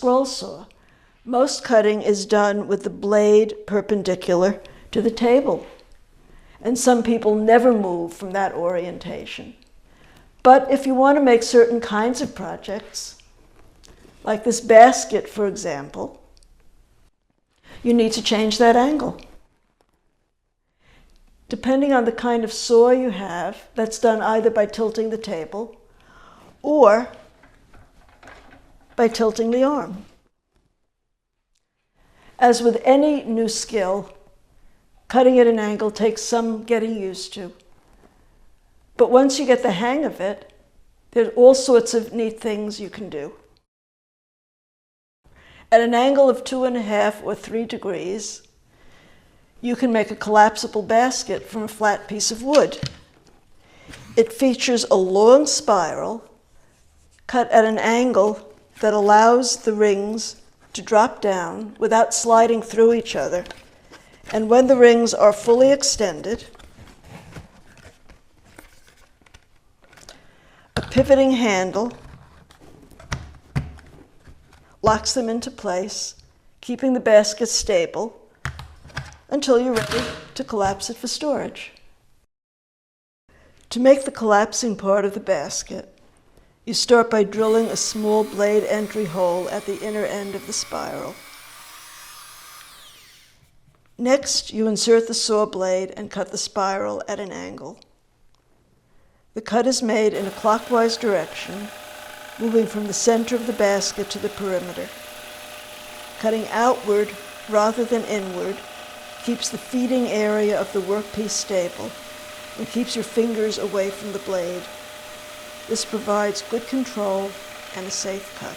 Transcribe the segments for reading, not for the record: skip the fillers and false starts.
scroll saw. Most cutting is done with the blade perpendicular to the table, and some people never move from that orientation. But if you want to make certain kinds of projects, like this basket, for example, you need to change that angle. Depending on the kind of saw you have, that's done either by tilting the table or by tilting the arm. As with any new skill, cutting at an angle takes some getting used to. But once you get the hang of it, there's all sorts of neat things you can do. At an angle of 2.5 or 3 degrees, you can make a collapsible basket from a flat piece of wood. It features a long spiral cut at an angle that allows the rings to drop down without sliding through each other. And when the rings are fully extended, a pivoting handle locks them into place, keeping the basket stable until you're ready to collapse it for storage. To make the collapsing part of the basket, you start by drilling a small blade entry hole at the inner end of the spiral. Next, you insert the saw blade and cut the spiral at an angle. The cut is made in a clockwise direction, moving from the center of the basket to the perimeter. Cutting outward rather than inward keeps the feeding area of the workpiece stable and keeps your fingers away from the blade. This provides good control and a safe cut.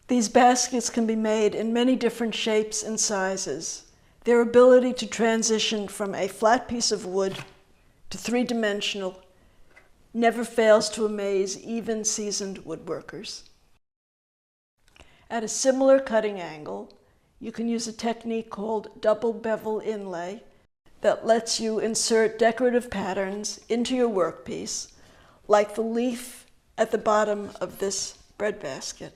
These baskets can be made in many different shapes and sizes. Their ability to transition from a flat piece of wood to three-dimensional never fails to amaze even seasoned woodworkers. At a similar cutting angle, you can use a technique called double bevel inlay that lets you insert decorative patterns into your workpiece, like the leaf at the bottom of this bread basket.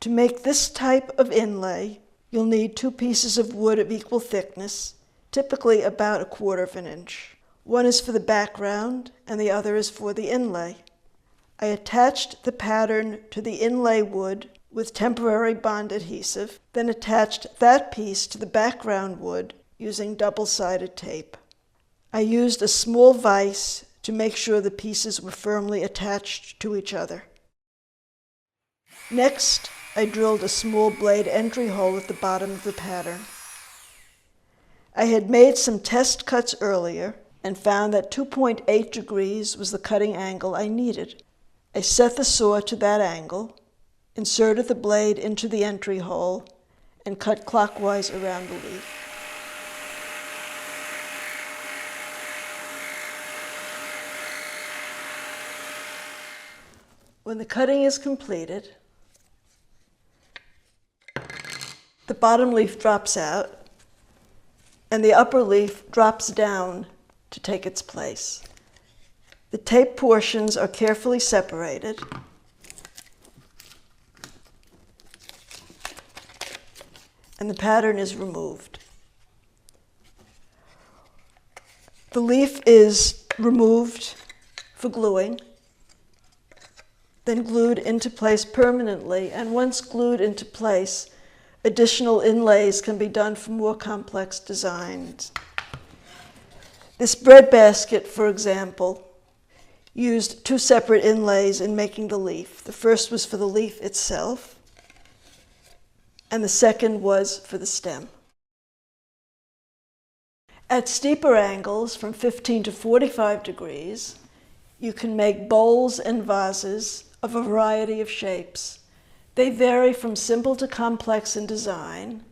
To make this type of inlay, you'll need 2 pieces of wood of equal thickness, typically about 1/4 inch. One is for the background and the other is for the inlay. I attached the pattern to the inlay wood with temporary bond adhesive, then attached that piece to the background wood using double-sided tape. I used a small vise to make sure the pieces were firmly attached to each other. Next, I drilled a small blade entry hole at the bottom of the pattern. I had made some test cuts earlier and found that 2.8 degrees was the cutting angle I needed. I set the saw to that angle, inserted the blade into the entry hole, and cut clockwise around the leaf. When the cutting is completed, the bottom leaf drops out and the upper leaf drops down to take its place. The tape portions are carefully separated and the pattern is removed. The leaf is removed for gluing, then glued into place permanently, and once glued into place, additional inlays can be done for more complex designs. This bread basket, for example, used 2 separate inlays in making the leaf. The first was for the leaf itself, and the second was for the stem. At steeper angles, from 15 to 45 degrees, you can make bowls and vases of a variety of shapes. They vary from simple to complex in design,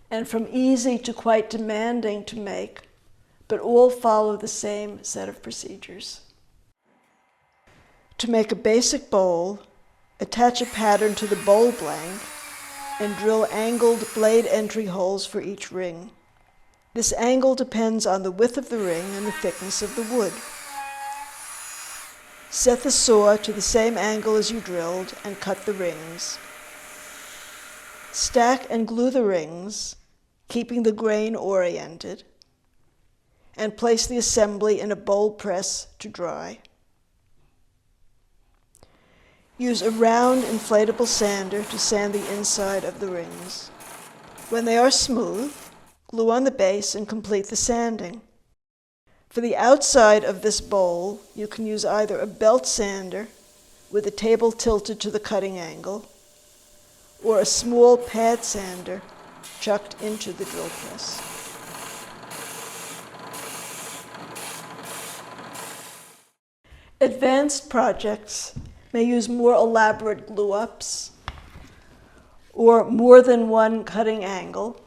and from easy to quite demanding to make, but all follow the same set of procedures. To make a basic bowl, attach a pattern to the bowl blank and drill angled blade entry holes for each ring. This angle depends on the width of the ring and the thickness of the wood. Set the saw to the same angle as you drilled and cut the rings. Stack and glue the rings, keeping the grain oriented, and place the assembly in a bowl press to dry. Use a round inflatable sander to sand the inside of the rings. When they are smooth, glue on the base and complete the sanding. For the outside of this bowl, you can use either a belt sander with the table tilted to the cutting angle, or a small pad sander chucked into the drill press. Advanced projects may use more elaborate glue-ups or more than one cutting angle,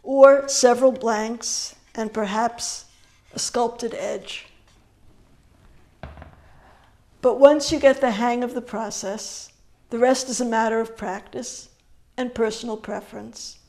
or several blanks and perhaps a sculpted edge. But once you get the hang of the process, the rest is a matter of practice and personal preference.